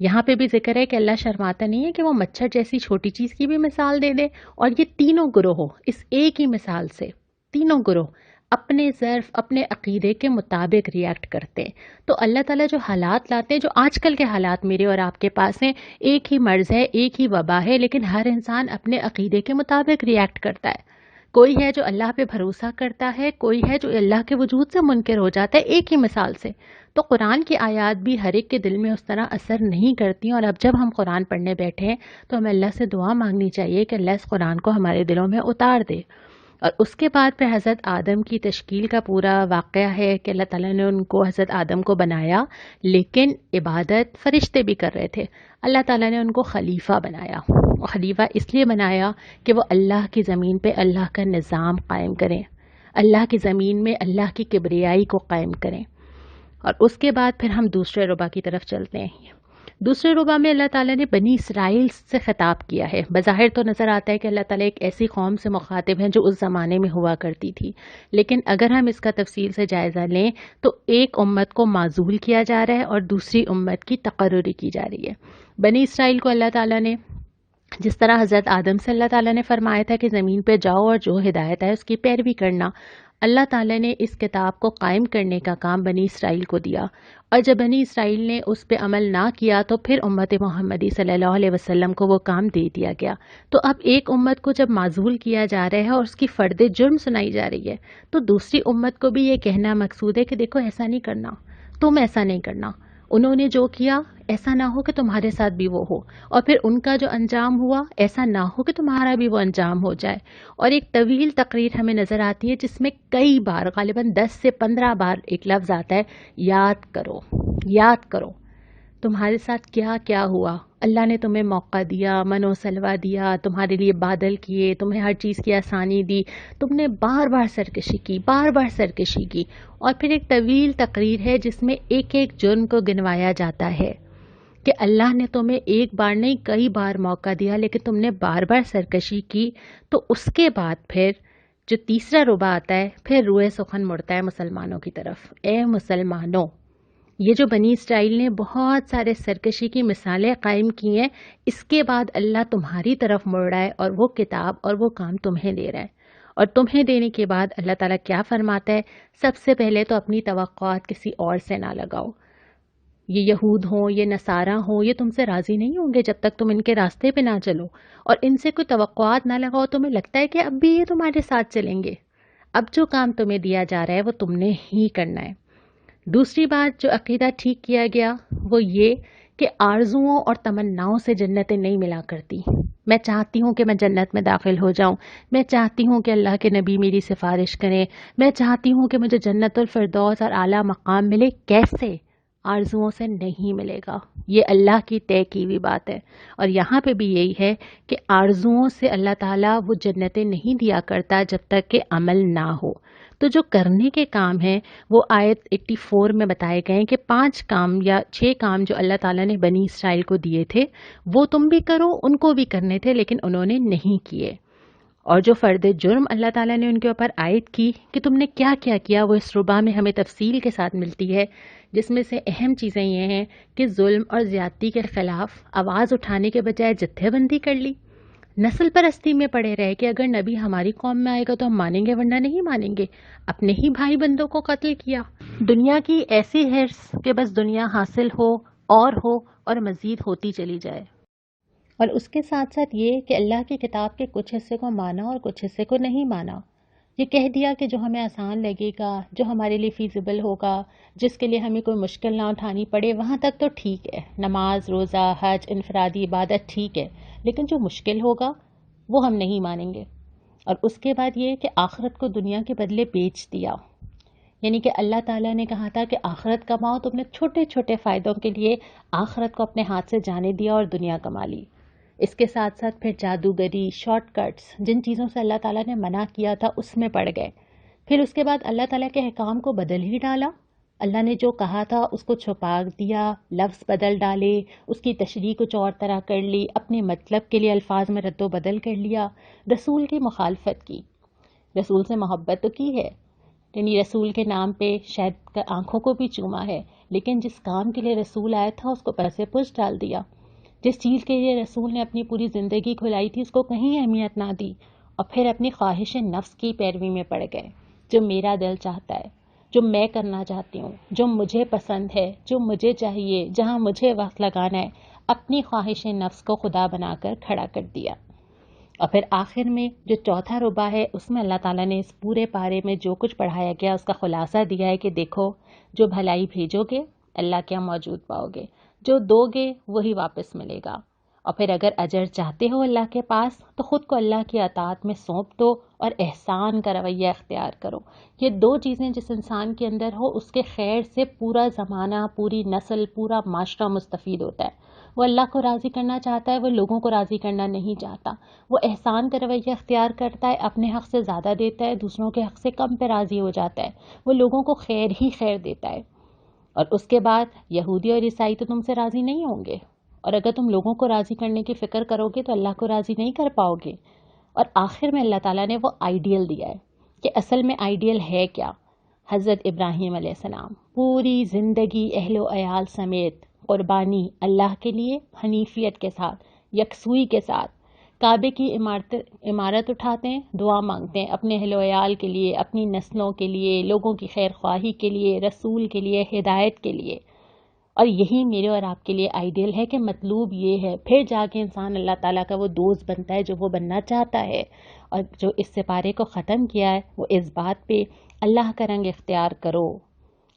یہاں پہ بھی ذکر ہے کہ اللہ شرماتا نہیں ہے کہ وہ مچھر جیسی چھوٹی چیز کی بھی مثال دے دے، اور یہ تینوں گروہ اس ایک ہی مثال سے، تینوں گروہ اپنے ظرف اپنے عقیدے کے مطابق ریئیکٹ کرتے ہیں۔ تو اللہ تعالیٰ جو حالات لاتے ہیں، جو آج کل کے حالات میرے اور آپ کے پاس ہیں، ایک ہی مرض ہے، ایک ہی وبا ہے، لیکن ہر انسان اپنے عقیدے کے مطابق ریئیکٹ کرتا ہے۔ کوئی ہے جو اللہ پہ بھروسہ کرتا ہے، کوئی ہے جو اللہ کے وجود سے منکر ہو جاتا ہے، ایک ہی مثال سے۔ تو قرآن کی آیات بھی ہر ایک کے دل میں اس طرح اثر نہیں کرتی، اور اب جب ہم قرآن پڑھنے بیٹھے ہیں تو ہمیں اللہ سے دعا مانگنی چاہیے کہ اللہ اس قرآن کو ہمارے دلوں میں اتار دے۔ اور اس کے بعد پھر حضرت آدم کی تشکیل کا پورا واقعہ ہے کہ اللہ تعالیٰ نے ان کو، حضرت آدم کو بنایا، لیکن عبادت فرشتے بھی کر رہے تھے۔ اللہ تعالیٰ نے ان کو خلیفہ بنایا، اور خلیفہ اس لیے بنایا کہ وہ اللہ کی زمین پہ اللہ کا نظام قائم کریں، اللہ کی زمین میں اللہ کی کبریائی کو قائم کریں۔ اور اس کے بعد پھر ہم دوسرے ربع کی طرف چلتے ہیں۔ دوسرے ربع میں اللہ تعالیٰ نے بنی اسرائیل سے خطاب کیا ہے۔ بظاہر تو نظر آتا ہے کہ اللہ تعالیٰ ایک ایسی قوم سے مخاطب ہیں جو اس زمانے میں ہوا کرتی تھی، لیکن اگر ہم اس کا تفصیل سے جائزہ لیں تو ایک امت کو معزول کیا جا رہا ہے اور دوسری امت کی تقرری کی جا رہی ہے۔ بنی اسرائیل کو اللہ تعالیٰ نے، جس طرح حضرت آدم سے اللہ تعالیٰ نے فرمایا تھا کہ زمین پہ جاؤ اور جو ہدایت ہے اس کی پیروی کرنا، اللہ تعالیٰ نے اس کتاب کو قائم کرنے کا کام بنی اسرائیل کو دیا، اور جب بنی اسرائیل نے اس پہ عمل نہ کیا تو پھر امت محمدی صلی اللہ علیہ وسلم کو وہ کام دے دیا گیا۔ تو اب ایک امت کو جب معزول کیا جا رہا ہے اور اس کی فرد جرم سنائی جا رہی ہے، تو دوسری امت کو بھی یہ کہنا مقصود ہے کہ دیکھو ایسا نہیں کرنا، تم ایسا نہیں کرنا، انہوں نے جو کیا ایسا نہ ہو کہ تمہارے ساتھ بھی وہ ہو، اور پھر ان کا جو انجام ہوا ایسا نہ ہو کہ تمہارا بھی وہ انجام ہو جائے۔ اور ایک طویل تقریر ہمیں نظر آتی ہے جس میں کئی بار، غالباً 10 سے 15 بار ایک لفظ آتا ہے، یاد کرو، یاد کرو تمہارے ساتھ کیا کیا ہوا۔ اللہ نے تمہیں موقع دیا، من و سلوہ دیا، تمہارے لیے بادل کیے، تمہیں ہر چیز کی آسانی دی، تم نے بار بار سرکشی کی، بار بار سرکشی کی۔ اور پھر ایک طویل تقریر ہے جس میں ایک ایک جرم کو گنوایا جاتا ہے کہ اللہ نے تمہیں ایک بار نہیں کئی بار موقع دیا، لیکن تم نے بار بار سرکشی کی۔ تو اس کے بعد پھر جو تیسرا ربع آتا ہے، پھر روئے سخن مڑتا ہے مسلمانوں کی طرف، اے مسلمانوں، یہ جو بنی اسرائیل نے بہت سارے سرکشی کی مثالیں قائم کی ہیں، اس کے بعد اللہ تمہاری طرف مڑ رہا ہے اور وہ کتاب اور وہ کام تمہیں دے رہا ہے۔ اور تمہیں دینے کے بعد اللہ تعالیٰ کیا فرماتا ہے؟ سب سے پہلے تو اپنی توقعات کسی اور سے نہ لگاؤ۔ یہ یہود ہوں، یہ نصارہ ہوں، یہ تم سے راضی نہیں ہوں گے جب تک تم ان کے راستے پہ نہ چلو، اور ان سے کوئی توقعات نہ لگاؤ۔ تمہیں لگتا ہے کہ اب بھی یہ تمہارے ساتھ چلیں گے، اب جو کام تمہیں دیا جا رہا ہے وہ تم نے ہی کرنا ہے۔ دوسری بات جو عقیدہ ٹھیک کیا گیا وہ یہ کہ آرزوؤں اور تمناؤں سے جنتیں نہیں ملا کرتی۔ میں چاہتی ہوں کہ میں جنت میں داخل ہو جاؤں، میں چاہتی ہوں کہ اللہ کے نبی میری سفارش کریں، میں چاہتی ہوں کہ مجھے جنت الفردوس اور اعلیٰ مقام ملے۔ کیسے؟ آرزوؤں سے نہیں ملے گا، یہ اللہ کی طے کی ہوئی بات ہے۔ اور یہاں پہ بھی یہی ہے کہ آرزوؤں سے اللہ تعالیٰ وہ جنتیں نہیں دیا کرتا جب تک کہ عمل نہ ہو۔ تو جو کرنے کے کام ہیں وہ آیت 84 میں بتائے گئے ہیں کہ 5 کام یا 6 کام جو اللہ تعالیٰ نے بنی اسرائیل کو دیے تھے وہ تم بھی کرو، ان کو بھی کرنے تھے، لیکن انہوں نے نہیں کیے۔ اور جو فرد جرم اللہ تعالیٰ نے ان کے اوپر عائد کی کہ تم نے کیا کیا کیا، وہ اس ربع میں ہمیں تفصیل کے ساتھ ملتی ہے، جس میں سے اہم چیزیں یہ ہیں کہ ظلم اور زیادتی کے خلاف آواز اٹھانے کے بجائے جتھے بندی کر لی، نسل پرستی میں پڑے رہے کہ اگر نبی ہماری قوم میں آئے گا تو ہم مانیں گے ورنہ نہیں مانیں گے، اپنے ہی بھائی بندوں کو قتل کیا، دنیا کی ایسی ہرس کہ بس دنیا حاصل ہو اور مزید ہوتی چلی جائے۔ اور اس کے ساتھ ساتھ یہ کہ اللہ کی کتاب کے کچھ حصے کو مانا اور کچھ حصے کو نہیں مانا۔ یہ کہہ دیا کہ جو ہمیں آسان لگے گا، جو ہمارے لیے فیزیبل ہوگا، جس کے لیے ہمیں کوئی مشکل نہ اٹھانی پڑے، وہاں تک تو ٹھیک ہے، نماز، روزہ، حج، انفرادی عبادت ٹھیک ہے، لیکن جو مشکل ہوگا وہ ہم نہیں مانیں گے۔ اور اس کے بعد یہ کہ آخرت کو دنیا کے بدلے بیچ دیا، یعنی کہ اللہ تعالیٰ نے کہا تھا کہ آخرت کماؤ، تم نے چھوٹے چھوٹے فائدوں کے لیے آخرت کو اپنے ہاتھ سے جانے دیا اور دنیا کما لی۔ اس کے ساتھ ساتھ پھر جادوگری، شارٹ کٹس، جن چیزوں سے اللہ تعالیٰ نے منع کیا تھا اس میں پڑ گئے۔ پھر اس کے بعد اللہ تعالیٰ کے احکام کو بدل ہی ڈالا، اللہ نے جو کہا تھا اس کو چھپا دیا، لفظ بدل ڈالے، اس کی تشریح کچھ اور طرح کر لی، اپنے مطلب کے لیے الفاظ میں رد و بدل کر لیا، رسول کی مخالفت کی۔ رسول سے محبت تو کی ہے، یعنی رسول کے نام پہ شاید آنکھوں کو بھی چوما ہے، لیکن جس کام کے لیے رسول آیا تھا اس کو پس پش ڈال دیا. جس چیز کے لیے رسول نے اپنی پوری زندگی کھلائی تھی اس کو کہیں اہمیت نہ دی، اور پھر اپنی خواہش نفس کی پیروی میں پڑ گئے. جو میرا دل چاہتا ہے، جو میں کرنا چاہتی ہوں، جو مجھے پسند ہے، جو مجھے چاہیے، جہاں مجھے وقت لگانا ہے، اپنی خواہش نفس کو خدا بنا کر کھڑا کر دیا. اور پھر آخر میں جو چوتھا ربع ہے اس میں اللہ تعالیٰ نے اس پورے پارے میں جو کچھ پڑھایا گیا اس کا خلاصہ دیا ہے کہ دیکھو، جو بھلائی بھیجو گے اللہ کیا موجود پاؤ گے، جو دو گے وہی واپس ملے گا. اور پھر اگر اجر چاہتے ہو اللہ کے پاس تو خود کو اللہ کی اطاعت میں سونپ دو اور احسان کا رویہ اختیار کرو. یہ دو چیزیں جس انسان کے اندر ہو اس کے خیر سے پورا زمانہ، پوری نسل، پورا معاشرہ مستفید ہوتا ہے. وہ اللہ کو راضی کرنا چاہتا ہے، وہ لوگوں کو راضی کرنا نہیں چاہتا. وہ احسان کا رویہ اختیار کرتا ہے، اپنے حق سے زیادہ دیتا ہے، دوسروں کے حق سے کم پہ راضی ہو جاتا ہے. وہ لوگوں کو خیر ہی خیر دیتا ہے. اور اس کے بعد یہودی اور عیسائی تو تم سے راضی نہیں ہوں گے، اور اگر تم لوگوں کو راضی کرنے کی فکر کرو گے تو اللہ کو راضی نہیں کر پاؤ گے. اور آخر میں اللہ تعالیٰ نے وہ آئیڈیل دیا ہے کہ اصل میں آئیڈیل ہے کیا. حضرت ابراہیم علیہ السلام پوری زندگی اہل و عیال سمیت قربانی اللہ کے لیے حنیفیت کے ساتھ، یکسوئی کے ساتھ کعبے کی عمارت اٹھاتے ہیں، دعا مانگتے ہیں اپنے اہل و عیال کے لیے، اپنی نسلوں کے لیے، لوگوں کی خیر خواہی کے لیے، رسول کے لیے، ہدایت کے لیے. اور یہی میرے اور آپ کے لیے آئیڈیل ہے کہ مطلوب یہ ہے، پھر جا کے انسان اللہ تعالیٰ کا وہ دوست بنتا ہے جو وہ بننا چاہتا ہے. اور جو اس سپارے کو ختم کیا ہے وہ اس بات پہ اللہ کا رنگ اختیار کرو،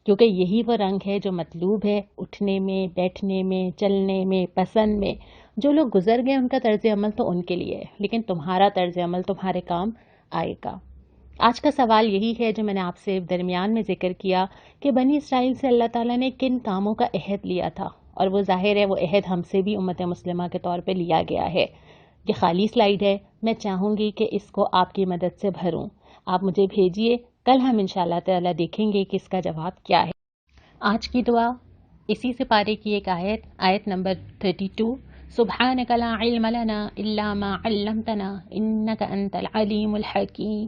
کیونکہ یہی وہ رنگ ہے جو مطلوب ہے اٹھنے میں، بیٹھنے میں، چلنے میں، پسند میں. جو لوگ گزر گئے ان کا طرز عمل تو ان کے لیے ہے، لیکن تمہارا طرز عمل تمہارے کام آئے گا. آج کا سوال یہی ہے جو میں نے آپ سے درمیان میں ذکر کیا کہ بنی اسرائیل سے اللہ تعالیٰ نے کن کاموں کا عہد لیا تھا، اور وہ ظاہر ہے وہ عہد ہم سے بھی امت مسلمہ کے طور پہ لیا گیا ہے. یہ خالی سلائیڈ ہے، میں چاہوں گی کہ اس کو آپ کی مدد سے بھروں. آپ مجھے بھیجئے، کل ہم انشاءاللہ تعالیٰ دیکھیں گے کہ اس کا جواب کیا ہے. آج کی دعا اسی سپارے کی ایک آیت نمبر 32. سبحانک لا علم لنا الا ما علمتنا انک انت العلیم الحکیم.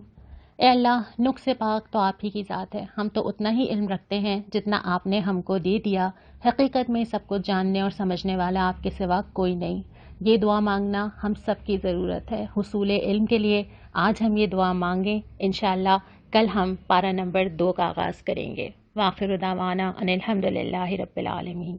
اے اللہ، نقص پاک تو آپ ہی کی ذات ہے، ہم تو اتنا ہی علم رکھتے ہیں جتنا آپ نے ہم کو دے دیا. حقیقت میں سب کچھ جاننے اور سمجھنے والا آپ کے سوا کوئی نہیں. یہ دعا مانگنا ہم سب کی ضرورت ہے حصول علم کے لیے. آج ہم یہ دعا مانگیں، انشاءاللہ کل ہم پارہ نمبر 2 کا آغاز کریں گے. وآخر دعوانا ان الحمدللہ رب العالمین.